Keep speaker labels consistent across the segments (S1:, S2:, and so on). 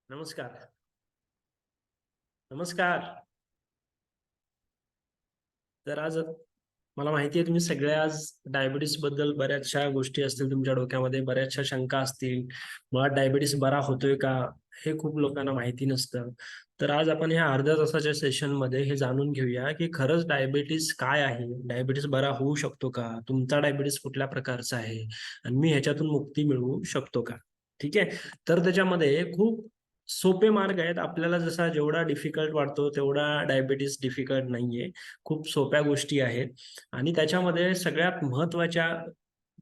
S1: नमस्कार. नमस्कार. तर आज मला माहिती आहे तुम्ही सगळे आज डायबिटीस बद्दल बऱ्याचशा गोष्टी असतील तुमच्या डोक्यामध्ये, बऱ्याचशा शंका असतील. मुळात डायबिटीस बरा होतोय का? हे खूप लोकांना माहिती नसतं. तर आज आपण ह्या अर्ध्या तासाच्या सेशनमध्ये हे जाणून घेऊया, की खरंच डायबिटीस काय आहे? डायबिटीस बरा होऊ शकतो का? तुमचा डायबिटीस कुठल्या प्रकारचा आहे? आणि मी ह्याच्यातून मुक्ती मिळवू शकतो का? ठीक आहे. तर त्याच्यामध्ये खूप सोपे मार्ग आहेत. आपल्याला जसा जेवढा डिफिकल्ट वाटतो तेवढा डायबिटीस डिफिकल्ट नाहीये. खूप सोप्या गोष्टी आहेत आणि त्याच्यामध्ये सगळ्यात महत्त्वाच्या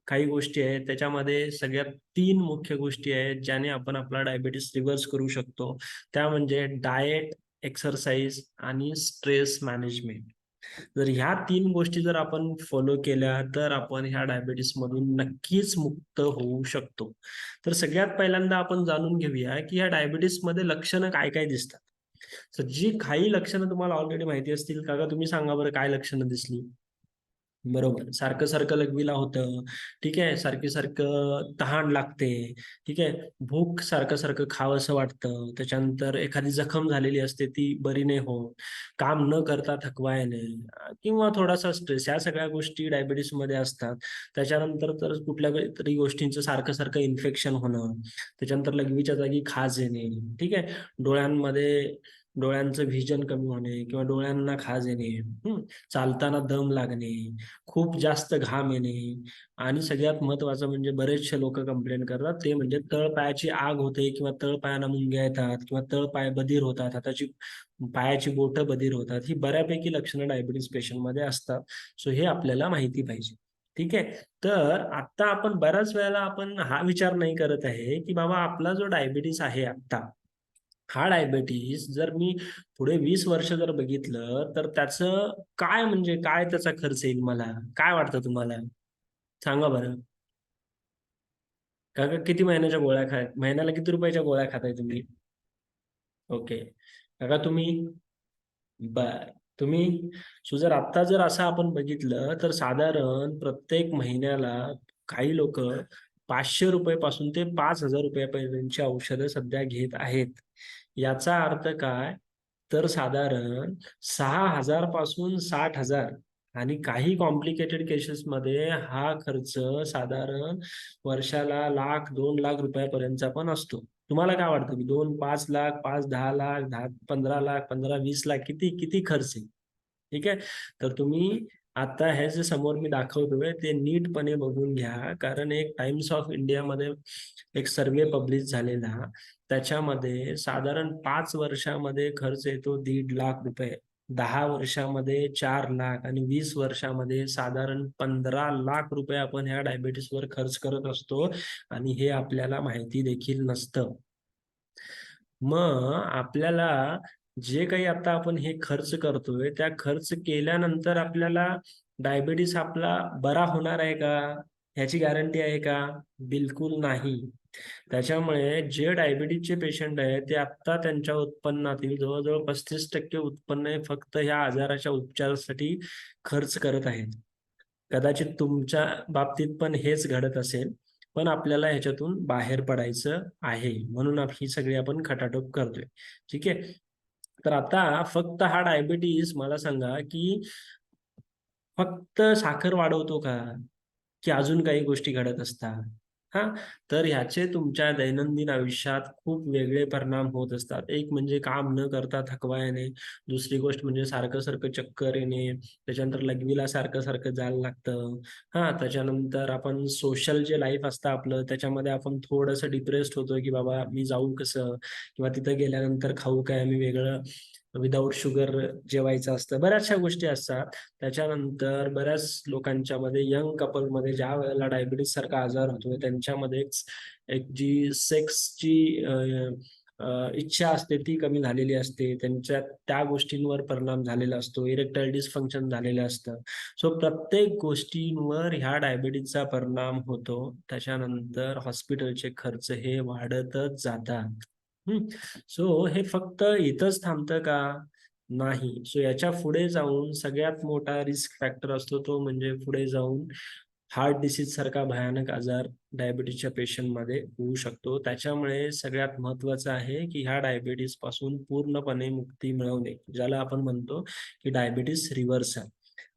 S1: काही गोष्टी आहेत. त्याच्यामध्ये सगळ्यात 3 मुख्य गोष्टी आहेत, ज्याने आपण आपला डायबिटीस रिव्हर्स करू शकतो. त्या म्हणजे डायट, एक्सरसाइज आणि स्ट्रेस मॅनेजमेंट. जर ह्या 3 गोष्टी जर आपण फॉलो केल्या, तर आपण ह्या डायबिटीसमधून नक्कीच मुक्त होऊ शकतो. तर सगळ्यात पहिल्यांदा आपण जाणून घेऊया, की या डायबिटीसमध्ये लक्षणं काय-काय दिसतात. तर जी काही लक्षणं तुम्हाला ऑलरेडी माहिती असतील, काका तुम्ही सांगा बरं काय लक्षणं दिसली? बरोबर. सारखं-सारखं लघवीला होतं. ठीक आहे. सारखं-सारखं तहान लागते. ठीक आहे. भूक सारखं-सारखं खावंसं वाटतं. त्याच्यानंतर एखादी जखम झालेली असते ती बरी नाही होत. काम न करता थकवा येणे किंवा थोडासा स्ट्रेस ह्या सगळ्या गोष्टी डायबिटीसमध्ये असतात. त्याच्यानंतर तर कुठल्या तरी गोष्टींचं सारखं-सारखं इन्फेक्शन होणं. त्याच्यानंतर लघवीच्या जागी खाज येणे. ठीक आहे. डोळ्यांमध्ये डोळ्यांचं व्हिजन कमी होणे किंवा डोळ्यांना खाज येणे. चालताना दम लागणे, खूप जास्त घाम येणे आणि सगळ्यात महत्त्वाचं म्हणजे बरेचसे लोकं कंप्लेंट करतात ते म्हणजे तळपायाची आग होते किंवा तळपायांना मुंग्या येतात किंवा तळपाय बधीर होतात, पायाची बोटं बधीर होतात. ही बऱ्यापैकी लक्षणं डायबिटीज पेशंटमध्ये असतात. सो हे आपल्याला माहिती पाहिजे. ठीक आहे. तर आता आपण बऱ्याच वेळेला आपण हा विचार नाही करत आहे, की बाबा आपला जो डायबिटीज आहे आत्ता, हा डायबिटीज जर मी पुढे 20 वर्ष जर बघितलं, तर त्याचं काय म्हणजे काय त्याचा खर्च येईल मला? काय वाटतं तुम्हाला? सांगा बरं. काका किती महिन्याच्या गोळ्या महिन्याला किती रुपयाच्या गोळ्या खाताय तुम्ही? ओके. काका तुम्ही? बरं. तुम्ही? जर आत्ता जर असं आपण बघितलं, तर साधारण प्रत्येक महिन्याला काही लोकं ₹500 पासून ते ₹5000 पर्यंतची औषधं सध्या घेत आहेत. याचा अर्थ काय? तर साधारण 6,000 पासून 60,000 आणि काही कॉम्प्लिकेटेड केसेसमध्ये हा खर्च साधारण वर्षाला लाख, 2,00,000 पर्यंतचा पण असतो. तुम्हाला काय वाटतं, की 2, 5,00,000, 5, 10,00,000, 10, 15,00,000, 15-20,00,000 किती किती खर्च आहे? ठीक आहे. तर तुम्ही आता हे जे समोर मी दाखवतोय ते नीटपणे बघून घ्या. कारण एक टाइम्स ऑफ इंडियामध्ये एक सर्व्हे पब्लिश झालेला. त्याच्यामध्ये साधारण 5 वर्षामध्ये खर्च येतो ₹1,50,000. 10 वर्षामध्ये 4,00,000 आणि 20 वर्षामध्ये साधारण ₹15,00,000 आपण ह्या डायबिटीजवर खर्च करत असतो आणि हे आपल्याला माहिती देखील नसतं. मग आपल्याला जे काही आता आपण हे खर्च करतोय, त्या खर्च केल्यानंतर आपल्याला डायबिटीस आपला बरा होणार आहे का? ह्याची गॅरंटी आहे का? बिलकुल नाही. त्याच्यामुळे जे डायबिटीजचे पेशंट आहेत, ते आत्ता त्यांच्या उत्पन्नातील जवळ-जवळ 35% उत्पन्न हे फक्त ह्या आजाराच्या उपचारासाठी खर्च करत आहेत. कदाचित तुमच्या बाबतीत पण हेच घडत असेल. पण आपल्याला ह्याच्यातून बाहेर पडायचं आहे. म्हणून ही सगळी आपण खटाटोप करतोय. ठीक आहे. तर आता फक्त हा डायबिटीज मला सांगा, की फक्त साखर वाढवतो का? की अजून काही गोष्टी घडत असतात? हां, तर ह्याचे तुमच्या दैनंदिन आयुष्यात खूप वेगळे परिणाम होत असतात. एक म्हणजे काम न करता थकवा येणे, दुसरी गोष्ट म्हणजे सारखं-सारखं चक्कर येणे, त्याच्यानंतर लघवीला सारखं-सारखं जायला लागतं. हां, त्याच्यानंतर आपण सोशल जे लाईफ असतं आपलं, त्याच्यामध्ये आपण थोडंसं डिप्रेस्ड होतो, की बाबा मी जाऊ कसं? किंवा तिथं गेल्यानंतर खाऊ काय आम्ही वेगळं विदाऊट शुगर जेवायचं असतं. बऱ्याचशा गोष्टी असतात. त्याच्यानंतर बऱ्याच लोकांच्यामध्ये यंग कपलमध्ये ज्यावेळेला डायबिटीज सारखा आजार होतो, त्यांच्यामध्येच एक जी सेक्सची इच्छा असते ती कमी झालेली असते. त्यांच्या त्या गोष्टींवर परिणाम झालेला असतो. इरेक्टाईल डिस्फंक्शन झालेलं असतं. सो प्रत्येक गोष्टींवर ह्या डायबिटीजचा परिणाम होतो. त्याच्यानंतर हॉस्पिटलचे खर्च हे वाढतच जातात. सो हे फक्त इथंच थांबतं का? नाही. सो याच्या पुढे जाऊन सगळ्यात मोठा रिस्क फॅक्टर असतो तो म्हणजे पुढे जाऊन हार्ट डिसीज सारखा भयानक आजार डायबिटीसच्या पेशंटमध्ये होऊ शकतो. त्याच्यामुळे सगळ्यात महत्त्वाचं आहे, की ह्या डायबिटीस पासून पूर्णपणे मुक्ती मिळवणे, ज्याला आपण म्हणतो, की डायबिटीस रिव्हर्सल.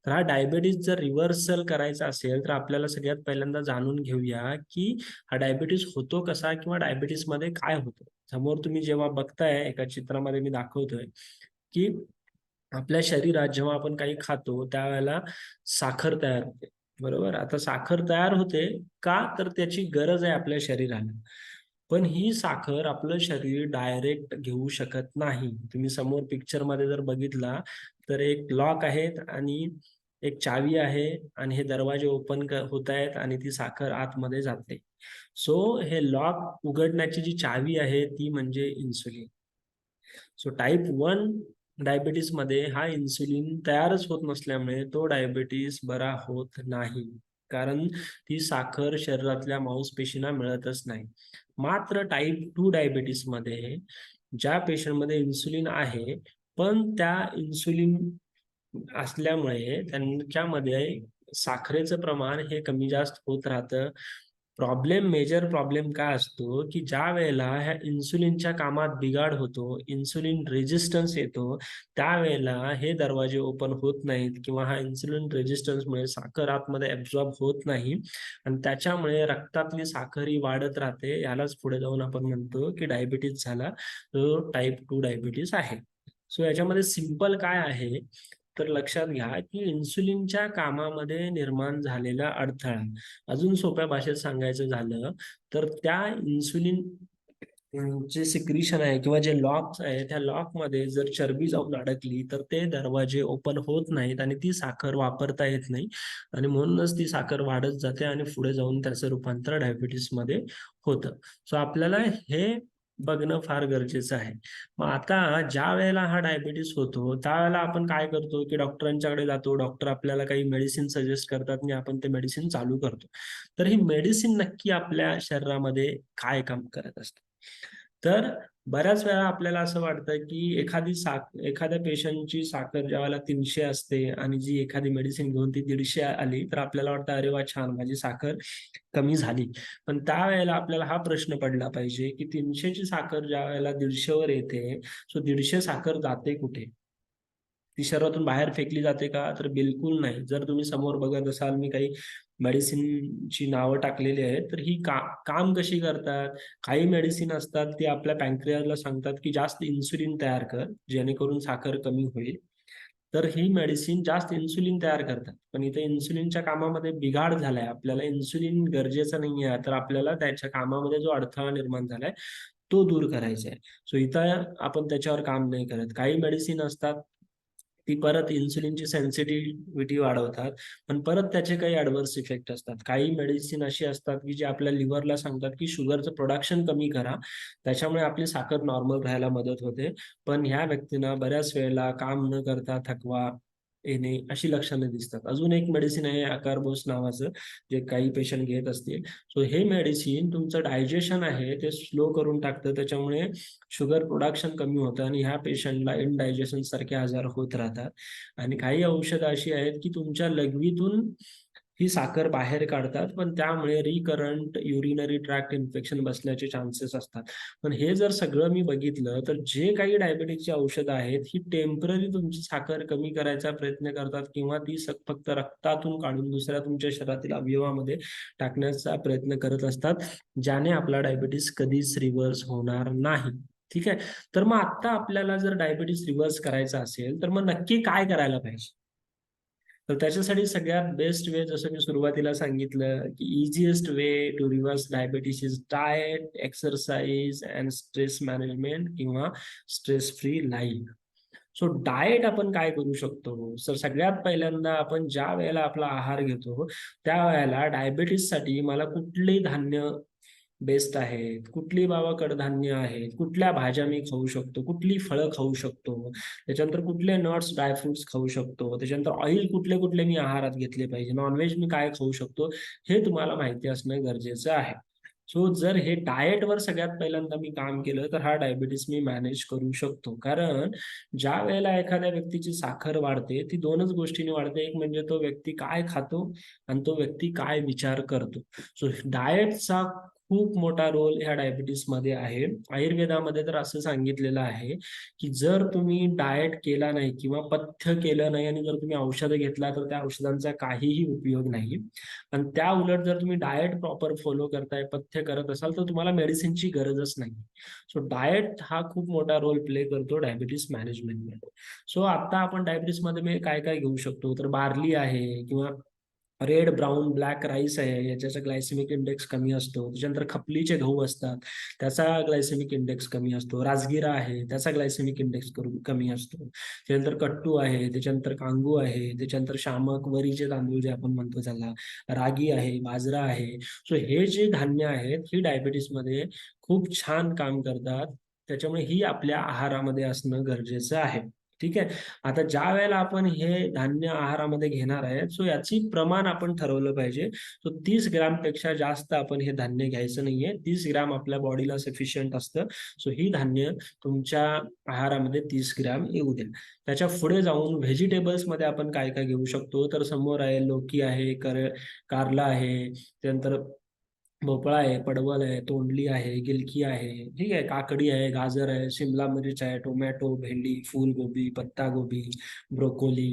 S1: तर हा डायबिटीस जर रिव्हर्सल करायचा असेल, तर आपल्याला सगळ्यात पहिल्यांदा जाणून घेऊया, की हा डायबिटीस होतो कसा किंवा डायबिटीसमध्ये काय होतं? समोर तुम्ही जेव्हा बघताय एका चित्रामध्ये मी दाखवतोय, की आपल्या शरीरात जेव्हा आपण काही खातो त्यावेळेला साखर तयार होते. बरोबर? आता साखर तयार होते का? तर त्याची गरज आहे आपल्या शरीराला. पण ही साखर आपलं शरीर डायरेक्ट घेऊ शकत नाही. तुम्ही समोर पिक्चरमध्ये जर बघितला तर एक लॉक आहेत आणि एक चावी आहे आणि हे दरवाजे ओपन होत आहेत आणि ती साखर आतमध्ये जाते. सो हे लॉक उघडण्याची जी चावी आहे ती म्हणजे इन्सुलिन. सो टाइप 1 डायबिटीसमध्ये हा इन्सुलिन तयारच होत नसल्यामुळे तो डायबिटीस बरा होत नाही. कारण ती साखर शरीरातल्या मांसपेशींना मिळतच नाही. मात्र टाइप 2 डायबिटीसमध्ये ज्या पेशंटमध्ये इन्सुलिन आहे, पण त्या इन्सुलिन असल्यामुळे त्यांच्यामध्ये साखरेचं प्रमाण हे कमी जास्त होत राहतं. मेजर प्रॉब्लेम काय असतो, की ज्यावेळेला ह्या इन्सुलिनच्या कामात बिघाड होतो, इन्सुलिन रेझिस्टन्स येतो, त्यावेळेला हे दरवाजे ओपन होत नाहीत किंवा हा इन्सुलिन रेझिस्टन्समुळे साखर आतमध्ये ॲब्सॉर्ब होत नाही आणि त्याच्यामुळे रक्तातली साखर ही वाढत राहते. यालाच पुढे जाऊन आपण म्हणतो, की डायबिटीज झाला, तो टाइप 2 डायबिटीज आहे. सो याच्यामध्ये सिंपल काय आहे, तर लक्षात घ्या, की इन्सुलिनच्या कामामध्ये निर्माण झालेला अडथळा अजून सोप्या भाषेत सांगायचं झालं, तर त्या इन्सुलिन जे सिक्रिशन आहे किंवा जे लॉक्स आहे, त्या लॉकमध्ये जर चरबी जाऊन अडकली, तर ते दरवाजे ओपन होत नाहीत आणि ती साखर वापरता येत नाही आणि म्हणूनच ती साखर वाढत जाते आणि पुढे जाऊन त्याचं रूपांतर डायबिटीसमध्ये होतं. सो आपल्याला हे बघणं फार गरजेचं आहे. मग आता ज्यावेळेला हा डायबिटीस होतो, त्यावेळेला आपण काय करतो, की डॉक्टरांच्याकडे जातो. डॉक्टर आपल्याला काही मेडिसिन सजेस्ट करतात आणि आपण ते मेडिसिन चालू करतो. तर ही मेडिसिन नक्की आपल्या शरीरामध्ये काय काम करत असतं? तर बऱ्याच वेळा आपल्याला असं वाटतं, की एखाद्या पेशंटची साखर ज्यावेळेला 300 असते आणि जी एखादी मेडिसिन घेऊन ती 150 आली, तर आपल्याला वाटतं, "अरे वाह! छान, माझी साखर कमी झाली." पण त्यावेळेला आपल्याला हा प्रश्न पडला पाहिजे, की 300 ची साखर ज्यावेळेला 150 वर येते, सो 150 साखर जाते कुठे? ती शरीरातून बाहेर फेकली जाते का? तर बिलकुल नाही. जर तुम्ही समोर बघत असाल, मी काही मेडिसिनची नावं टाकलेली आहेत, तर ही काम कशी करतात? काही मेडिसिन असतात, ती आपल्या पॅन्क्रियाजला सांगतात, की जास्त इन्सुलिन तयार कर, जेणेकरून साखर कमी होईल. तर ही मेडिसिन जास्त इन्सुलिन तयार करतात. पण इथे इन्सुलिनच्या कामामध्ये बिघाड झालाय. आपल्याला इन्सुलिन गरजेचं नाहीये, तर आपल्याला त्याच्या कामामध्ये जो अडथळा निर्माण झालाय, तो दूर करायचा आहे. सो इथं आपण त्याच्यावर काम नाही करत. काही मेडिसिन असतात, ती परत इन्सुलिनची सेन्सिटिव्हिटी वाढवतात, पण परत त्याचे काही ॲडव्हर्स इफेक्ट असतात. काही मेडिसिन अशी असतात, की जे आपल्या लिव्हरला सांगतात, की शुगरचं प्रोडक्शन कमी करा. त्याच्यामुळे आपली साखर नॉर्मल राहायला मदत होते. पण ह्या व्यक्तींना बऱ्याच वेळेला काम न करता थकवा येणे अशी लक्षणं दिसतात. अजून एक मेडिसिन आहे अकार्बोस नावाचं, जे काही पेशंट घेत असतील. सो हे मेडिसिन तुमचं डायजेशन आहे ते स्लो करून टाकतं. त्याच्यामुळे शुगर प्रोडक्शन कमी होतं आणि ह्या पेशंटला इंडायजेशन सारखे आजार होत राहतात. आणि काही औषधं अशी आहेत, की तुमच्या लघवीतून ही साखर बाहेर काढतात, पण त्यामुळे रिकरंट युरिनरी ट्रॅक्ट इन्फेक्शन बसण्याचे चान्सेस असतात. पण हे जर सगळं मी बघितलं, तर जे काही डायबिटीजची औषधं आहेत, ही टेम्पररी तुमची साखर कमी करायचा प्रयत्न करतात किंवा ती फक्त रक्तातून काढून दुसऱ्या तुमच्या शरीरातील अवयवामध्ये टाकण्याचा प्रयत्न करत असतात, ज्याने आपला डायबिटीज कधीच रिव्हर्स होणार नाही. ठीक आहे. तर मग आता आपल्याला जर डायबिटीज रिव्हर्स करायचा असेल, तर मग नक्की काय करायला पाहिजे? तर त्याच्यासाठी सगळ्यात बेस्ट वे जसं मी सुरुवातीला सांगितलं, की easiest way to reverse diabetes is diet, exercise and stress management किंवा stress free life. So diet आपण काय करू शकतो? तर सगळ्यात पहिल्यांदा आपण ज्या वेळेला आपला आहार घेतो, त्यावेळेला डायबिटीजसाठी मला कुठली धान्य बेस्ट आहेत, कुठली बाबा कडधान्य आहेत, कुठल्या भाज्या मी खाऊ शकतो, कुठली फळं खाऊ शकतो, त्याच्यानंतर कुठले नट्स, ड्राय फ्रुट्स खाऊ शकतो, त्याच्यानंतर ऑइल कुठले-कुठले मी आहारात घेतले पाहिजे, नॉन मी काय खाऊ शकतो, हे तुम्हाला माहिती असणं गरजेचं आहे. सो जर हे डाएटवर सगळ्यात पहिल्यांदा मी काम केलं तर हा डायबिटीस मी मॅनेज करू शकतो. कारण ज्या वेळेला एखाद्या व्यक्तीची साखर वाढते ती दोनच गोष्टींनी वाढते. एक म्हणजे तो व्यक्ती काय खातो आणि तो व्यक्ती काय विचार करतो. सो डाएटचा खूप मोठा रोल ह्या डायबिटीसमध्ये आहे. आयुर्वेदामध्ये तर असं सांगितलेलं आहे, की जर तुम्ही डाएट केला नाही किंवा पथ्य केलं नाही आणि जर तुम्ही औषधं घेतला तर त्या औषधांचा काहीही उपयोग नाही. आणि त्या उलट जर तुम्ही डाएट प्रॉपर फॉलो करताय, पथ्य करत असाल, तर तुम्हाला मेडिसिनची गरजच नाही. सो डाएट हा खूप मोठा रोल प्ले करतो डायबिटीज मॅनेजमेंटमध्ये. सो आता आपण डायबिटीजमध्ये मी काय-काय घेऊ शकतो, तर बार्ली आहे किंवा रेड, ब्राउन, ब्लॅक राईस आहे, याच्याचा ग्लायसेमिक इंडेक्स कमी असतो. त्याच्यानंतर खपलीचे गहू असतात, त्याचा ग्लायसेमिक इंडेक्स कमी असतो. राजगिरा आहे, त्याचा ग्लायसेमिक इंडेक्स कमी असतो. त्याच्यानंतर कट्टू आहे, त्याच्यानंतर कांगू आहे, त्याच्यानंतर शामक, वरीचे तांदूळ जे आपण म्हणतो त्याला, रागी आहे, बाजरा आहे. सो हे जे धान्य आहेत, ही डायबिटीजमध्ये खूप छान काम करतात. त्याच्यामुळे ही आपल्या आहारामध्ये असणं गरजेचं आहे. ठीक आहे. आता ज्या वेळेला आपण हे धान्य आहारामध्ये घेणार आहे, सो याची प्रमाण आपण ठरवलं पाहिजे. सो 30 ग्रॅमपेक्षा जास्त आपण हे धान्य घ्यायचं नाहीये. 30 ग्रॅम आपल्या बॉडीला सफिशियंट असतं. सो ही धान्य तुमच्या आहारामध्ये 30 ग्रॅम येऊ द्या. त्याच्या पुढे जाऊन व्हेजिटेबल्समध्ये आपण काय-काय घेऊ शकतो, तर समोर आहे लौकी आहे, कारला आहे, त्यानंतर भोपळा आहे, पडवल आहे, तोंडली आहे, गिलकी आहे, ठीक आहे. काकडी आहे, गाजर आहे, शिमला मिर्च आहे, टोमॅटो, भेंडी, फूलगोबी, पत्तागोबी, ब्रोकोली,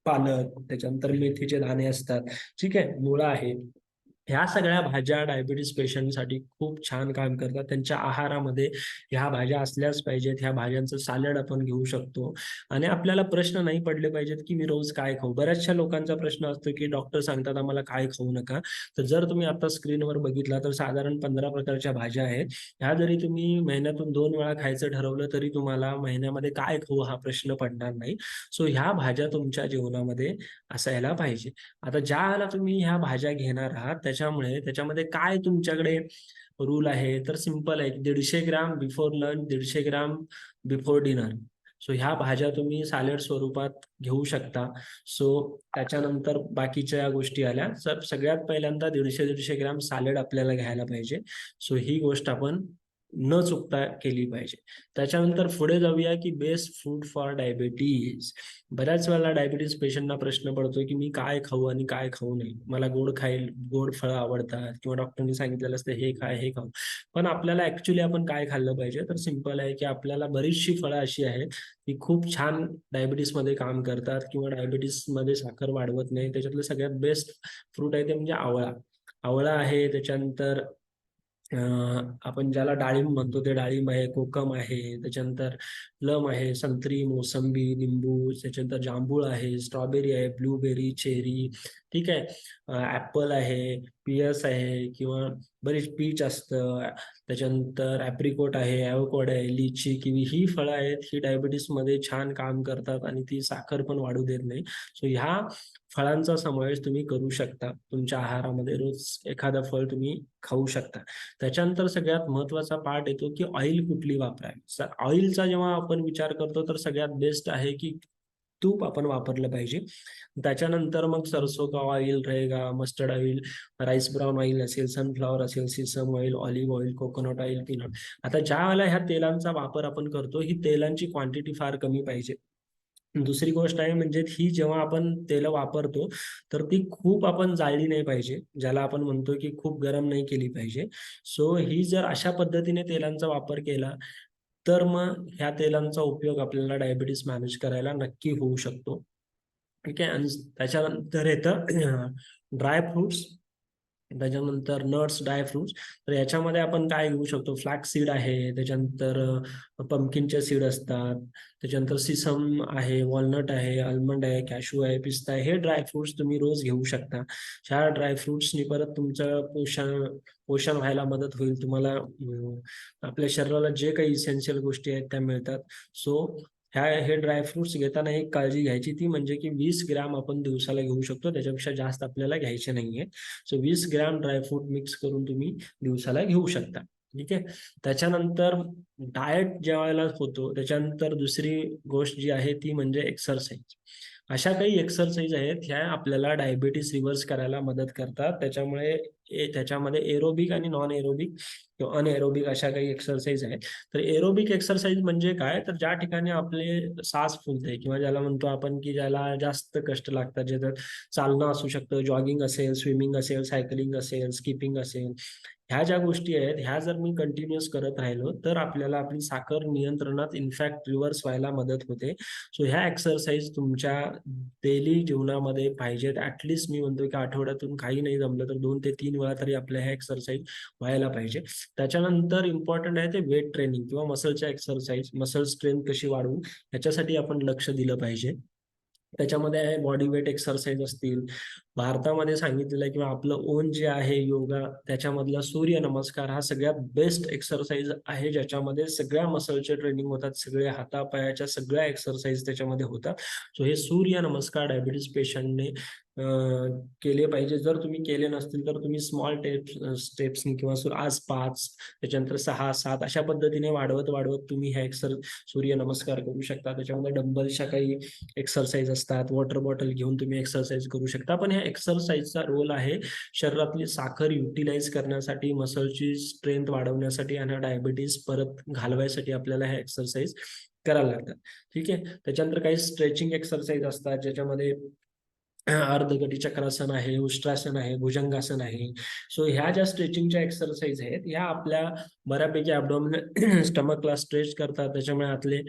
S1: पालक, त्याच्यानंतर मेथीचे दाणे असतात, ठीक आहे. मुळा आहे. ह्या सगळ्या भाज्या डायबिटीज पेशंटसाठी खूप छान काम करतात. त्यांच्या आहारामध्ये ह्या भाज्या असल्याच पाहिजेत. ह्या भाज्यांचं सॅलड आपण घेऊ शकतो आणि आपल्याला प्रश्न नाही पडले पाहिजेत, की मी रोज काय खाऊ? बऱ्याचशा लोकांचा प्रश्न असतो, की डॉक्टर सांगतात आम्हाला काय खाऊ नका. तर जर तुम्ही आता स्क्रीनवर बघितला तर साधारण 15 प्रकारच्या भाज्या आहेत. ह्या जरी तुम्ही महिन्यातून 2 वेळा खायचं ठरवलं, तरी तुम्हाला महिन्यामध्ये काय खाऊ हा प्रश्न पडणार नाही. सो ह्या भाज्या तुमच्या जेवणामध्ये असायला पाहिजे. आता ज्यावेळेला तुम्ही ह्या भाज्या घेणार आहात, त्याच्यामुळे त्याच्यामध्ये काय तुमच्याकडे रूल आहे, तर सिंपल आहे. 150 ग्राम बिफोर लंच, 150 ग्राम बिफोर डिनर. सो ह्या भाज्या तुम्ही सॅलड स्वरूपात घेऊ शकता. सो त्याच्यानंतर बाकीच्या गोष्टी आल्या. तर सगळ्यात पहिल्यांदा 150-150 ग्राम सॅलड आपल्याला घ्यायला पाहिजे. सो ही गोष्ट आपण न चुकता केली पाहिजे. त्याच्यानंतर पुढे जाऊया, की बेस्ट फूड फॉर डायबिटीज. बऱ्याच वेळेला डायबिटीज पेशंटना प्रश्न पडतो, की मी काय खाऊ आणि काय खाऊ नये? मला गोड फळं आवडतात किंवा डॉक्टरनी सांगितलेलं असतं हे खा, हे खाऊ. पण आपल्याला ॲक्चुअली आपण काय खाल्लं पाहिजे? तर सिंपल आहे, की आपल्याला बरीचशी फळं अशी आहेत, की खूप छान डायबिटीजमध्ये काम करतात किंवा डायबिटीजमध्ये साखर वाढवत नाही. त्याच्यातलं सगळ्यात बेस्ट फ्रूट आहे ते म्हणजे आवळा. आवळा आहे, त्याच्यानंतर अ, आपण ज्याला डाळिंब म्हणतो ते डाळिंब आहे, कोकम आहे, त्याच्यानंतर प्लम आहे, संत्री, मोसंबी, लिंबू, त्याच्यानंतर जांभूळ आहे, स्ट्रॉबेरी आहे, ब्लूबेरी, चेरी, ठीक आहे. ॲपल आहे, पियर्स आहे किंवा बरीच पीच असतं. त्याच्यानंतर ॲप्रिकॉट आहे, ॲवोकाडो आहे, लिची, किवी ही फळं आहेत, ही डायबिटीजमध्ये छान काम करतात आणि ती साखर पण वाढू देत नाही. सो ह्या फळांचा समावेश तुम्ही करू शकता. तुमच्या आहारामध्ये रोज एखादं फळ तुम्ही खाऊ शकता. त्याच्यानंतर सगळ्यात महत्त्वाचा पार्ट येतो, की ऑइल कुठली वापरावी. ऑइलचा जेव्हा आपण विचार करतो, तर सगळ्यात बेस्ट आहे, की तूप आपण वापरलं पाहिजे. त्याच्यानंतर मग सरसो का ऑइल रहेगा, mustard oil, rice brown oil असेल, सनफ्लॉवर असेल, सेसम oil, olive oil, coconut oil, peanut. आता ज्यावेळेला ह्या तेलांचा वापर आपण करतो, ही तेलांची क्वांटिटी फार कमी पाहिजे. दुसरी गोष्ट आहे म्हणजे ही जेव्हा आपण तेलं वापरतो, तर ती खूप आपण जाळली नाही पाहिजे. ज्याला आपण म्हणतो, की खूप गरम नाही केली पाहिजे. सो ही जर अशा पद्धतीने तेलांचा वापर केला, तर मग ह्या तेलांचा उपयोग आपल्याला डायबिटीज मॅनेज करायला नक्की होऊ शकतो. ठीक आहे. आणि त्याच्यानंतर येतं ड्राय फ्रुट्स, त्याच्यानंतर नट्स, ड्राय फ्रुट्स. तर याच्यामध्ये आपण काय घेऊ शकतो? फ्लॅक्स सीड आहे, त्याच्यानंतर पंपकिनचे सीड असतात, त्याच्यानंतर सिसम आहे, वॉलनट आहे, आल्मंड आहे, कॅशू आहे, पिस्ता आहे. हे ड्राय फ्रुट्स तुम्ही रोज घेऊ शकता. ह्या ड्राय फ्रुट्सनी परत तुमचं पोषण पोषण व्हायला मदत होईल. तुम्हाला आपल्या शरीराला जे काही इसेन्शियल गोष्टी आहेत त्या मिळतात. सो हे ड्राय फ्रुट्स घेताना एक काळजी घ्यायची ती म्हणजे की 20 ग्रॅम आपण दिवसाला घेऊ शकतो. त्याच्यापेक्षा जास्त आपल्याला घ्यायचे नाहीये. So 20 gram dry fruit mix करून तुम्ही दिवसाला घेऊ शकता. ठीक आहे. त्याच्यानंतर डायट ज्यावेळेला होतो, त्याच्यानंतर दुसरी गोष्ट जी आहे ती म्हणजे एक्सरसाइज. अशा काही एक्सरसाइज आहेत ह्या आपल्याला डायबिटीस रिव्हर्स करायला मदत करतात. त्याच्यामध्ये एरोबिक आणि नॉन एरोबिक किंवा अनएरोबिक अशा काही एक्सरसाइज आहेत. तर एरोबिक एक्सरसाइज म्हणजे काय, तर ज्या ठिकाणी आपले श्वास फुलते किंवा ज्याला म्हणतो आपण की ज्याला जास्त कष्ट लागतात, ज्याच्यात चालणं असू शकतं, जॉगिंग असेल, स्विमिंग असेल, सायकलिंग असेल, स्किपिंग असेल. ह्या ज्या गोष्टी आहेत, ह्या जर मी कंटिन्यूअस करत राहिलो, तर आपल्याला आपली साखर नियंत्रणात इनफॅक्ट रिव्हर्स व्हायला मदत होते. सो ह्या एक्सरसाइज तुमच्या डेली जीवनामध्ये पाहिजेत. ॲटलीस्ट मी म्हणतो की आठवड्यातून काही नाही जमलं तर 2 ते 3 वेळा तरी आपल्या ह्या एक्सरसाइज व्हायला पाहिजे. त्याच्यानंतर इम्पॉर्टंट आहे ते वेट ट्रेनिंग किंवा मसलच्या एक्सरसाइज, मसल स्ट्रेंथ कशी वाढवू ह्याच्यासाठी आपण लक्ष दिलं पाहिजे. त्याच्यामध्ये आहे बॉडी वेट एक्सरसाइज असतील. भारतामध्ये सांगितलेलं आहे किंवा आपलं ओन जे आहे योगा, त्याच्यामधला सूर्य नमस्कार हा सगळ्यात बेस्ट एक्सरसाइज आहे, ज्याच्यामध्ये सगळ्या मसलचे ट्रेनिंग होतात, सगळ्या हातापायाच्या सगळ्या एक्सरसाइज त्याच्यामध्ये होतात. सो हे सूर्य नमस्कार डायबिटीज पेशंटने केले पाहिजे. जर तुम्ही केले नसतील तर तुम्ही स्मॉल स्टेप्सनी किंवा आज 5, त्याच्यानंतर 6, 7 अशा पद्धतीने वाढवत वाढवत तुम्ही हे सूर्य नमस्कार करू शकता. त्याच्यामध्ये डंबलच्या काही एक्सरसाइज असतात, वॉटर बॉटल घेऊन तुम्ही एक्सरसाइज करू शकता. पण ह्या एक्सरसाइजचा रोल आहे शरीरातली साखर युटिलाइज करण्यासाठी, मसलची स्ट्रेंथ वाढवण्यासाठी आणि डायबिटीज परत घालवायसाठी आपल्याला ह्या एक्सरसाइज करायला लागतात. ठीक आहे. त्याच्यानंतर काही स्ट्रेचिंग एक्सरसाइज असतात, ज्याच्यामध्ये अर्धकटी चक्रासन आहे, उष्ट्रासन आहे, भुजंगासन आहे. सो ह्या ज्या स्ट्रेचिंगच्या एक्सरसाइज आहेत, ह्या आपल्या बऱ्यापैकी ॲब्डोमिनल स्टमकला स्ट्रेच करतात. त्याच्यामुळे आतले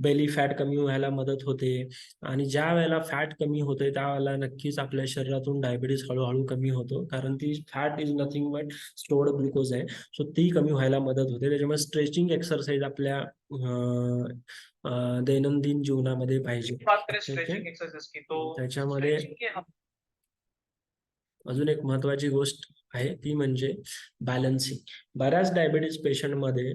S1: बेली फॅट कमी व्हायला मदत होते आणि ज्या वेळेला फॅट कमी होते त्यावेळेला नक्कीच आपल्या शरीरातून डायबिटीज हळूहळू कमी होतो. कारण ती fat is nothing but stored glucose आहे. सो ती कमी व्हायला मदत होते. त्याच्यामुळे स्ट्रेचिंग एक्सरसाइज आपल्या दैनंदिन जीवनामध्ये पाहिजे. त्याच्यामध्ये अजून एक महत्वाची गोष्ट आहे ती म्हणजे बॅलन्सिंग. बऱ्याच डायबिटीज पेशंटमध्ये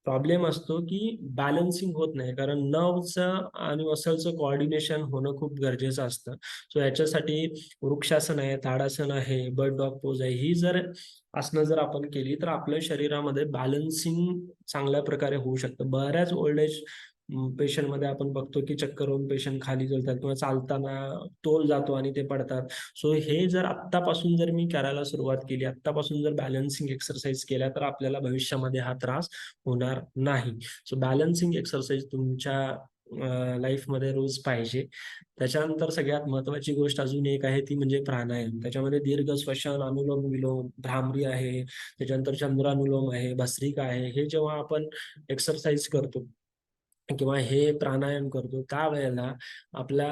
S1: प्रॉब्लेम असतो की बॅलन्सिंग होत नाही, कारण नर्वचं आणि मसलचं कोऑर्डिनेशन होणं खूप गरजेचं असतं. सो याच्यासाठी वृक्षासन आहे, ताडासन आहे, बर्ड डॉग पोज आहे. ही जर आसनं जर आपण केली तर आपल्या शरीरामध्ये बॅलन्सिंग चांगल्या प्रकारे होऊ शकतं. बऱ्याच ओल्ड एज पेशंटमध्ये आपण बघतो की चक्कर होऊन पेशंट खाली चालतात किंवा चालताना तोल जातो आणि ते पडतात. सो हे जर आत्तापासून जर मी करायला सुरुवात केली, आत्तापासून जर बॅलन्सिंग एक्सरसाइज केल्या तर आपल्याला भविष्यामध्ये हा त्रास होणार नाही. सो बॅलन्सिंग एक्सरसाइज तुमच्या लाईफमध्ये रोज पाहिजे. त्याच्यानंतर सगळ्यात महत्वाची गोष्ट अजून एक आहे ती म्हणजे प्राणायाम. त्याच्यामध्ये दीर्घ श्वसन, अनुलोम विलोम, भ्रामरी आहे, त्याच्यानंतर चंद्रानुलोम आहे, भस्त्रिका आहे. हे जेव्हा आपण एक्सरसाइज करतो किंवा हे प्राणायाम करतो त्यावेळेला आपल्या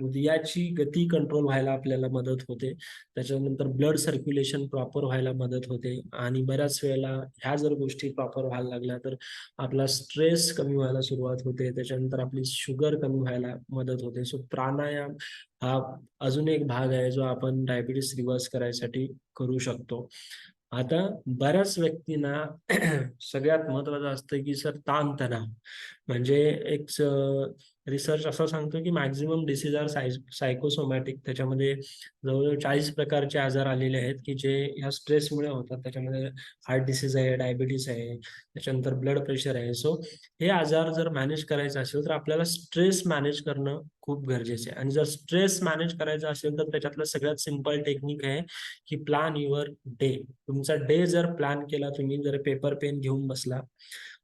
S1: हृदयाची गती कंट्रोल व्हायला आपल्याला मदत होते. त्याच्यानंतर ब्लड सर्क्युलेशन प्रॉपर व्हायला मदत होते आणि बऱ्याच वेळेला ह्या जर गोष्टी प्रॉपर व्हायला लागल्या तर आपला स्ट्रेस कमी व्हायला सुरुवात होते. त्याच्यानंतर आपली शुगर कमी व्हायला मदत होते. सो प्राणायाम हा अजून एक भाग आहे जो आपण डायबिटीस रिव्हर्स करायसाठी करू शकतो. आता बऱ्याच व्यक्तींना सगळ्यात महत्वाचं असतं की सर ताणतणाव म्हणजे एक रिसर्च असं सांगतो की मॅक्झिमम डिसीज आर सायकोसोमॅटिक. त्याच्यामध्ये जवळजवळ 40 प्रकारचे आजार आलेले आहेत की जे ह्या स्ट्रेसमुळे होतात. त्याच्यामध्ये हार्ट डिसीज आहे, डायबिटीस आहे, त्याच्यानंतर ब्लड प्रेशर आहे. सो हे आजार जर मॅनेज करायचं असेल तर आपल्याला स्ट्रेस मॅनेज करणं खूप गरजेचं आहे आणि जर स्ट्रेस मॅनेज करायचा असेल तर त्याच्यातलं सगळ्यात सिंपल टेक्निक आहे की प्लॅन युअर डे. तुमचा डे जर प्लॅन केला, तुम्ही जर पेपर पेन घेऊन बसला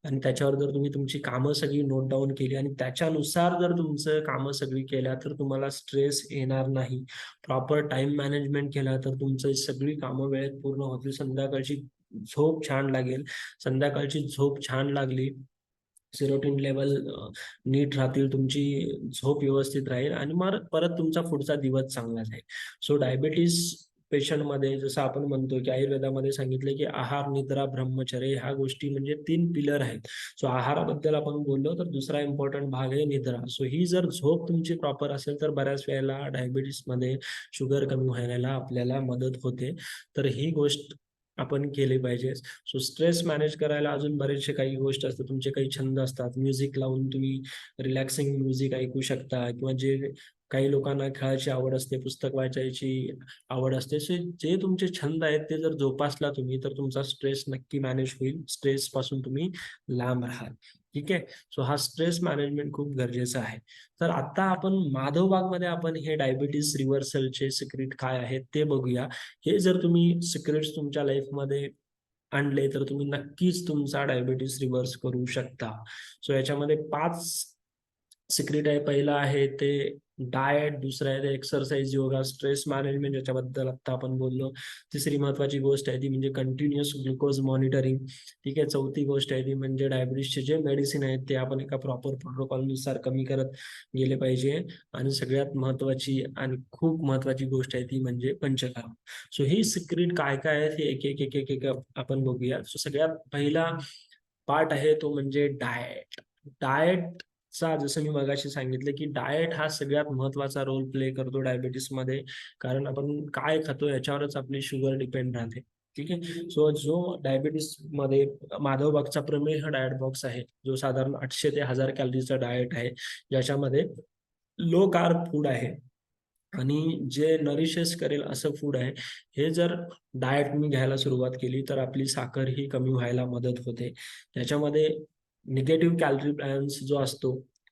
S1: आणि त्याच्यावर जर तुम्ही तुमची कामं सगळी नोट डाऊन केली आणि त्याच्यानुसार जर तुमचं कामं सगळी केल्या तर तुम्हाला स्ट्रेस येणार नाही. प्रॉपर टाइम मॅनेजमेंट केला तर तुमचं सगळी कामं वेळेत पूर्ण होतील. संध्याकाळची झोप छान लागेल. संध्याकाळची झोप छान लागली, सेरोटोनिन लेवल नीट राहतील, तुमची झोप व्यवस्थित राहील आणि मग परत तुमचा पुढचा दिवस चांगला जाईल. सो डायबिटीस पेशंटमध्ये जसं आपण म्हणतो की आयुर्वेदामध्ये सांगितलं की आहार, निद्रा, ब्रह्मचर्य ह्या गोष्टी म्हणजे 3 पिलर आहेत. सो आहाराबद्दल आपण बोललो तर दुसरा इम्पॉर्टंट भाग आहे निद्रा. सो ही जर झोप तुमची प्रॉपर असेल तर बऱ्याच वेळेला डायबिटीसमध्ये शुगर कमी व्हायला आपल्याला मदत होते. तर ही गोष्ट आपण केली पाहिजे. सो स्ट्रेस मॅनेज करायला अजून बरेचसे काही गोष्टी असतात. तुमचे काही छंद असतात. म्युझिक लावून तुम्ही रिलॅक्सिंग म्युझिक ऐकू शकता किंवा जे काही लोकांना खेळायची आवड असते, पुस्तक वाचायची आवड असते. सो जे तुमचे छंद आहेत ते जर जोपासला तुम्ही तर तुमचा स्ट्रेस नक्की मॅनेज होईल. स्ट्रेसपासून तुम्ही लांब राहाल. ठीक आहे. सो हा स्ट्रेस मॅनेजमेंट खूप गरजेचा आहे. तर आता आपण माधवबागमध्ये आपण हे डायबिटीज रिव्हर्सलचे सिक्रेट काय आहेत ते बघूया. हे जर तुम्ही सिक्रेट्स तुमच्या लाईफमध्ये आणले तर तुम्ही नक्कीच तुमचा डायबिटीज रिव्हर्स करू शकता. सो याच्यामध्ये 5 सिक्रेट आहे. पहिलं आहे ते डाएट, दुसरं आहे ते एक्सरसाइज, योगा, स्ट्रेस मॅनेजमेंट ज्याच्याबद्दल आता आपण बोललो. तिसरी महत्वाची गोष्ट आहे ती म्हणजे कंटिन्युअस ग्लुकोज मॉनिटरिंग. ठीक आहे. चौथी गोष्ट आहे ती म्हणजे डायबिटीजचे जे मेडिसिन आहेत ते आपण एका प्रॉपर प्रोटोकॉलनुसार कमी करत गेले पाहिजे. आणि सगळ्यात महत्वाची आणि खूप महत्वाची गोष्ट आहे ती म्हणजे पंचकर्म. सो ही सिक्रेट काय काय आहेत हे एक आपण बघूया. सो सगळ्यात पहिला पार्ट आहे तो म्हणजे डाएट. डाएटचा जसं मी मगाशी सांगितलं, की डाएट हा सगळ्यात महत्त्वाचा रोल प्ले करतो डायबिटीसमध्ये. कारण आपण काय खातो याच्यावरच आपली शुगर डिपेंड राहते. ठीक आहे. सो जो डायबिटीसमध्ये माधवबागचा प्रमेह डाएट बॉक्स आहे, जो साधारण 800 ते 1000 कॅलरीचा डाएट आहे, ज्याच्यामध्ये लो कार्ब फूड आहे आणि जे नरिशेस करेल असं फूड आहे. हे जर डाएट तुम्ही घ्यायला सुरुवात केली, तर आपली साखर ही कमी व्हायला मदत होते. त्याच्यामध्ये निगेटिव्ह कॅलरी बॅलन्स जो असतो,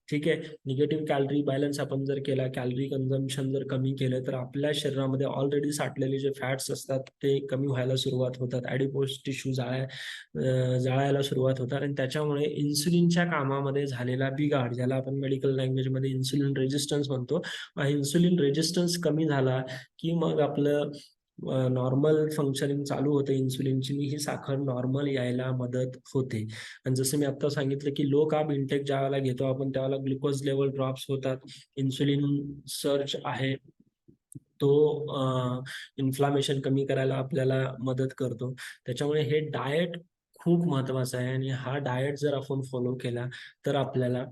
S1: ठीक आहे. निगेटिव्ह कॅलरी बॅलन्स आपण जर केला, कॅलरी कन्झम्पशन जर कमी केलं, तर आपल्या शरीरामध्ये ऑलरेडी साठलेले जे फॅट्स असतात, ते कमी व्हायला सुरुवात होतात. ॲडिपोज टिश्यू जाळायला सुरुवात होतात आणि त्याच्यामुळे इन्सुलिनच्या कामामध्ये झालेला बिघाड, ज्याला आपण मेडिकल लँग्वेजमध्ये इन्सुलिन रेझिस्टन्स म्हणतो. इन्सुलिन रेझिस्टन्स कमी झाला, की मग आपलं नॉर्मल फंक्शनिंग चालू होते इन्सुलिनची, ही साखर नॉर्मल यायला मदत होते. आणि जसं मी आता सांगितलं, की लो कार्ब इंटेक ज्यावेळेला घेतो आपण, त्यावेळेला ग्लुकोज लेव्हल ड्रॉप्स होतात. इन्सुलिन सर्ज आहे, तो इन्फ्लामेशन कमी करायला आपल्याला मदत करतो. त्याच्यामुळे हे डाएट खूप महत्त्वाचं आहे आणि हा डाएट जर आपण फॉलो केला, तर आपल्याला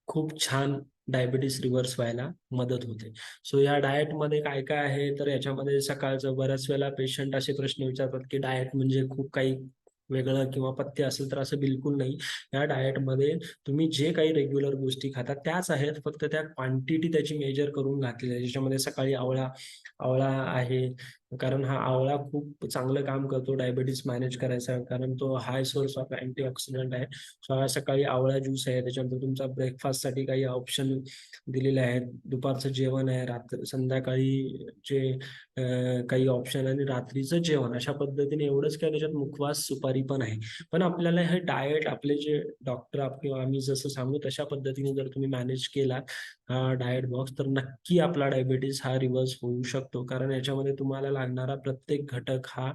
S1: खूप छान डायबिटीज रिव्हर्स व्हायला मदत होते. सो या डाएटमध्ये काय-काय आहे, तर याच्यामध्ये सकाळचं बऱ्याच वेळेला पेशंट असे प्रश्न विचारतात, की डाएट म्हणजे खूप काही वेगळं किंवा पथ्य असेल, तर असं बिलकुल नाही. या डाएटमध्ये तुम्ही जे काही रेग्युलर गोष्टी खाता त्याच आहेत, फक्त त्या क्वांटिटी त्याची मेजर करून घातलेली आहे. ज्याच्यामध्ये सकाळी आवळा आवळा आहे, कारण हा आवळा खूप चांगलं काम करतो डायबिटीज मॅनेज करायचा, कारण तो हाय सोर्स ऑफ अँटीऑक्सिडंट आहे. सकाळी आवळा ज्यूस आहे. त्याच्यानंतर तुमचा ब्रेकफास्टसाठी काही ऑप्शन दिलेले आहेत. दुपारचं जेवण आहे, संध्याकाळी जे काही ऑप्शन आणि रात्रीचं जेवण, अशा पद्धतीने एवढंच काय त्याच्यात मुखवास, सुपारी पण आहे. पण आपल्याला हे डाएट आपले जे डॉक्टर किंवा आम्ही जसं सांगू तशा पद्धतीने जर तुम्ही मॅनेज केला हा डाएट बॉक्स, तर नक्की आपला डायबिटीज हा रिव्हर्स होऊ शकतो. कारण याच्यामध्ये तुम्हाला लागणारा प्रत्येक घटक हा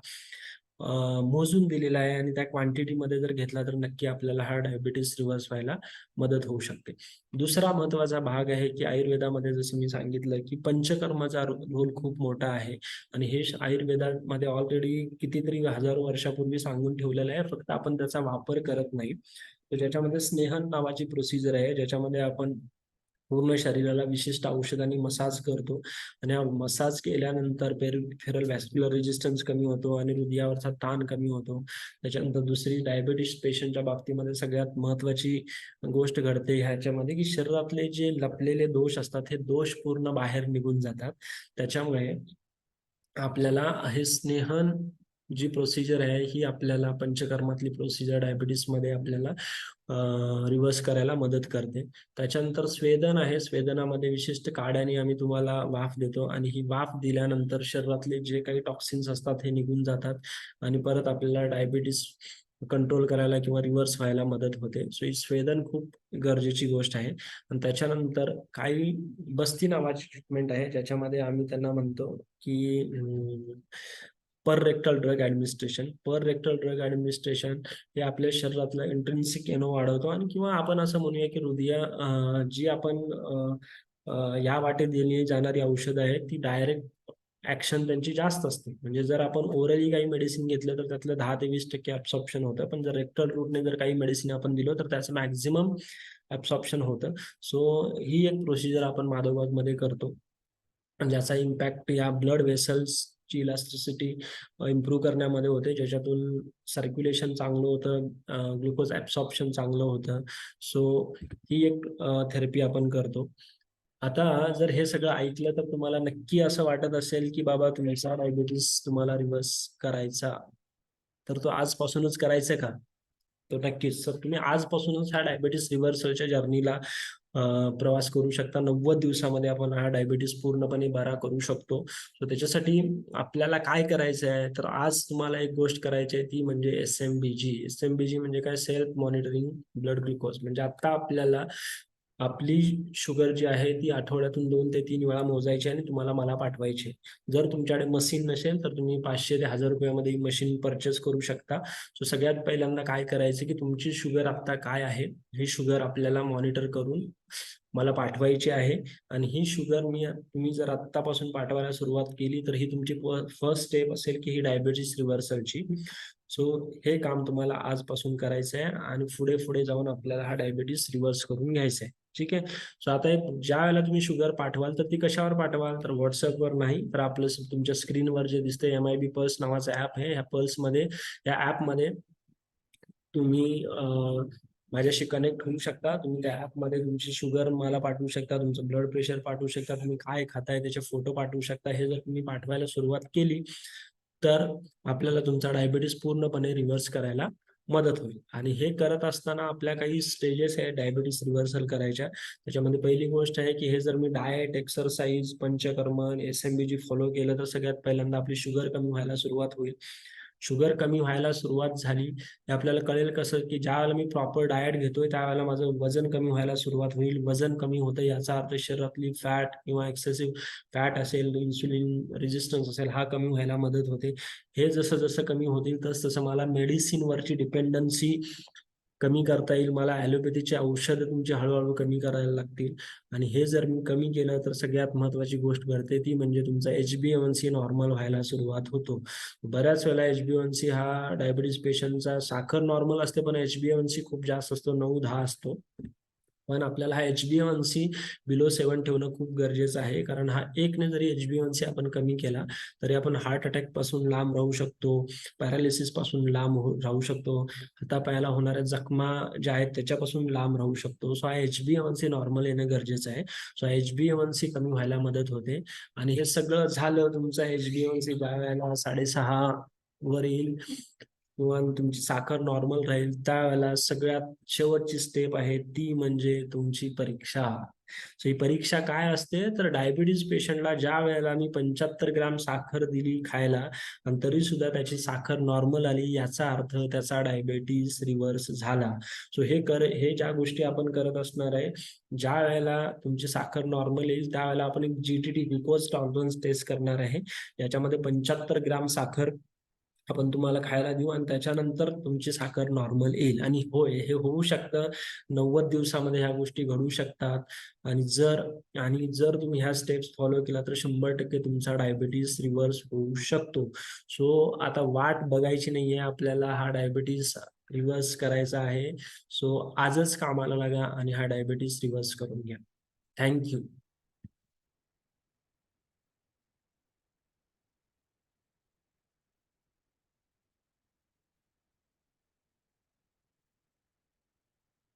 S1: मोजून दिलेला आहे आणि त्या क्वांटिटीमध्ये जर घेतला तर नक्की आपल्याला हा डायबिटीज रिव्हर्स व्हायला मदत होऊ शकते. दुसरा महत्त्वाचा भाग आहे, की आयुर्वेदामध्ये जसं मी सांगितलं, की पंचकर्माचा रोल खूप मोठा आहे आणि हे आयुर्वेदामध्ये ऑलरेडी कितीतरी हजारो वर्षापूर्वी सांगून ठेवलेलं आहे. फक्त आपण त्याचा वापर करत नाही. तर ज्याच्यामध्ये स्नेहन नावाची प्रोसिजर आहे, ज्याच्यामध्ये आपण पूर्ण शरीराला विशिष्ट औषधांनी मसाज करतो आणि हा मसाज केल्यानंतर पेरिफेरल व्हॅस्क्युलर रेझिस्टन्स कमी होतो आणि हृदयावरचा ताण कमी होतो. त्याच्यानंतर दुसरी डायबिटीज पेशंटच्या बाबतीमध्ये सगळ्यात महत्त्वाची गोष्ट घडते ह्याच्यामध्ये, की शरीरातले जे लपलेले दोष असतात, हे दोष पूर्ण बाहेर निघून जातात. त्याच्यामुळे आपल्याला हे स्नेहन जी प्रोसिजर आहे, ही आपल्याला पंचकर्मातली प्रोसिजर डायबिटीसमध्ये आपल्याला रिव्हर्स करायला मदत करते. त्याच्यानंतर स्वेदन आहे. स्वेदनामध्ये विशिष्ट काड्याने आम्ही तुम्हाला वाफ देतो आणि ही वाफ दिल्यानंतर शरीरातले जे काही टॉक्सिन्स असतात हे निघून जातात आणि परत आपल्याला डायबिटीस कंट्रोल करायला किंवा रिव्हर्स व्हायला मदत होते. सो ही स्वेदन खूप गरजेची गोष्ट आहे. आणि त्याच्यानंतर काही बस्ती नावाची ट्रीटमेंट आहे, ज्याच्यामध्ये आम्ही त्यांना म्हणतो, की पर रेक्टल ड्रग ॲडमिनिस्ट्रेशन. पर रेक्टल ड्रग ॲडमिनिस्ट्रेशन हे आपल्या शरीरातलं इंट्रिन्सिक एनो वाढवतो आणि किंवा आपण असं म्हणूया, की जी आपण या वाटेत दिली जाणारी औषधं आहेत, ती डायरेक्ट ॲक्शन त्यांची जास्त असते. म्हणजे जर आपण ओरली काही मेडिसिन घेतलं, तर त्यातलं 10 ते 20% ॲब्सॉर्प्शन होतं. पण जर रेक्टल रूटने जर काही मेडिसिन आपण दिलं, तर त्याचं मॅक्सिमम ॲब्सॉर्प्शन होतं. सो ही एक प्रोसिजर आपण माधवबागमध्ये करतो. आणि ज्याचा इम्पॅक्ट या ब्लड व्हेसल्सची इलॅस्टिसिटी इम्प्रूव्ह करण्यामध्ये होते, ज्याच्यातून सर्क्युलेशन चांगलं होतं, ग्लुकोज ॲब्सॉर्प्शन चांगलं होतं. सो ही एक थेरपी आपण करतो. आता जर हे सगळं ऐकलं तर तुम्हाला नक्की असं वाटत असेल, की बाबा तुमचा डायबिटीज तुम्हाला रिव्हर्स करायचा, तर तो आजपासूनच करायचा का? तर नक्कीच सर तुम्ही आजपासूनच ह्या डायबिटीस रिव्हर्सलच्या जर्नीला प्रवास करू शकता. 90 दिवसामध्ये आपण हा डायबिटीस पूर्णपणे बरा करू शकतो. तर त्याच्यासाठी आपल्याला काय करायचं आहे, तर आज तुम्हाला एक गोष्ट करायची आहे ती म्हणजे एस-एम-बी-जी. एस-एम-बी-जी म्हणजे काय सेल्फ मॉनिटरिंग ब्लड ग्लुकोज. म्हणजे आता आपल्याला आपली शुगर जी आहे ती आठवड्यातून 2 ते 3 वेळा मोजायची आणि तुम्हाला मला पाठवायची. जर तुमच्याकडे मशीन नसेल, तर तुम्ही 500 ते ₹1000 मध्ये ही मशीन पर्चेस करू शकता. सो सगळ्यात पहिल्यांदा काय करायचं, की तुमची शुगर आता काय आहे, ही शुगर आपल्याला मॉनिटर करून मला पाठवायची आहे आणि ही शुगर तुम्ही जर आत्तापासून पाठवायला सुरुवात केली, तर ही तुमची फर्स्ट स्टेप असेल, की ही डायबिटीज रिव्हर्सलची. सो हे काम तुम्हाला आजपासून करायचं आहे आणि पुढे-पुढे जाऊन आपल्याला हा डायबिटीज रिव्हर्स करून घ्यायचा आहे. ठीक आहे. सो आता ज्यावेळेला तुम्ही शुगर पाठवाल, तर ती कशावर पाठवाल? तर WhatsAppवर नाही, तर आपलं तुमच्या स्क्रीनवर जे दिसतंय एम-आय-बी पल्स नावाचं ॲप आहे. या ॲपमध्ये तुम्ही माझ्याशी कनेक्ट होऊ शकता. तुम्ही त्या ॲपमध्ये तुमची शुगर मला पाठवू शकता, तुमचं ब्लड प्रेशर पाठवू शकता, तुम्ही काय खाताय त्याचे फोटो पाठवू शकता. हे जर तुम्ही पाठवायला सुरुवात केली, तर आपल्याला तुमचा डायबिटीज पूर्णपणे रिव्हर्स करायला मदत होईल. आणि हे करत असताना आपल्या काही स्टेजेस आहेत डायबिटीज रिव्हर्सल करायच्या. त्याच्यामध्ये पहिली गोष्ट आहे, की हे जर मी डायट, एक्सरसाइज, पंचकर्म, एस-एम-बी-जी फॉलो केलं, तर सगळ्यात पहिल्यांदा आपली शुगर कमी व्हायला सुरुवात होईल. शुगर कमी व्हायला सुरुवात झाली, हे आपल्याला कळेल कसं, की ज्यावेळेला मी प्रॉपर डायट घेतोय, त्यावेळेला माझं वजन कमी व्हायला सुरुवात होईल. वजन कमी होतं याचा अर्थ शरीरातली फॅट किंवा एक्सेसिव्ह फॅट असेल, इन्सुलिन रेझिस्टन्स असेल, हा कमी व्हायला मदत होते. हे जसं-जसं कमी होतील, तसं-तसं मला मेडिसिनवरची डिपेंडन्सी कमी करता येईल. मला ॲलोपॅथीची औषधं तुमची हळू कमी करायला लागतील आणि हे जर मी कमी केलं, तर सगळ्यात महत्त्वाची गोष्ट घडते ती म्हणजे तुमचा HbA1c नॉर्मल व्हायला सुरुवात होतो. बऱ्याच वेळेला HbA1c हा डायबिटीज पेशंटचा साखर नॉर्मल असते, पण HbA1c खूप जास्त असतो, 9-10 असतो. पण आपल्याला हा HbA1c बिलो 7 ठेवणं खूप गरजेचं आहे. कारण हा 1 ने जरी HbA1c आपण कमी केला, तरी आपण हार्ट अटॅकपासून लांब राहू शकतो, पॅरालिसिसपासून लांब राहू शकतो, हातापायाला होणाऱ्या जखमा ज्या आहेत त्याच्यापासून लांब राहू शकतो. सो हा HbA1c नॉर्मल येणं गरजेचं आहे. सो HbA1c कमी व्हायला मदत होते आणि हे सगळं झालं तुमचा HbA1c ज्यावेळेला 6.5 वर येईल किंवा तुमची साखर नॉर्मल राहील, त्यावेळेला सगळ्यात शेवटची स्टेप आहे ती म्हणजे तुमची परीक्षा. सो ही परीक्षा काय असते, तर डायबिटीज पेशंटला ज्यावेळेला मी 75 ग्रॅम साखर दिली खायला आणि तरीसुद्धा त्याची साखर नॉर्मल आली, याचा अर्थ त्याचा डायबिटीज रिव्हर्स झाला. सो हे ज्या गोष्टी आपण करत असणार आहे, ज्यावेळेला तुमची साखर नॉर्मल येईल, त्यावेळेला आपण एक जी-टी-टी ग्लुकोज टॉलरन्स टेस्ट करणार आहे. याच्यामध्ये 75 ग्रॅम साखर आपण तुम्हाला खायला देऊ आणि त्याच्यानंतर तुमची साखर नॉर्मल येईल आणि होय, हे होऊ शकतं. 90 दिवसामध्ये ह्या गोष्टी घडू शकतात आणि जर तुम्ही ह्या स्टेप्स फॉलो केल्या तर 100% तुमचा डायबिटीज रिव्हर्स होऊ शकतो. सो आता वाट बघायची नाहीये आपल्याला हा डायबिटीज रिव्हर्स करायचा आहे. सो आजच कामाला लागा आणि हा डायबिटीज रिव्हर्स करून घ्या. Thank you.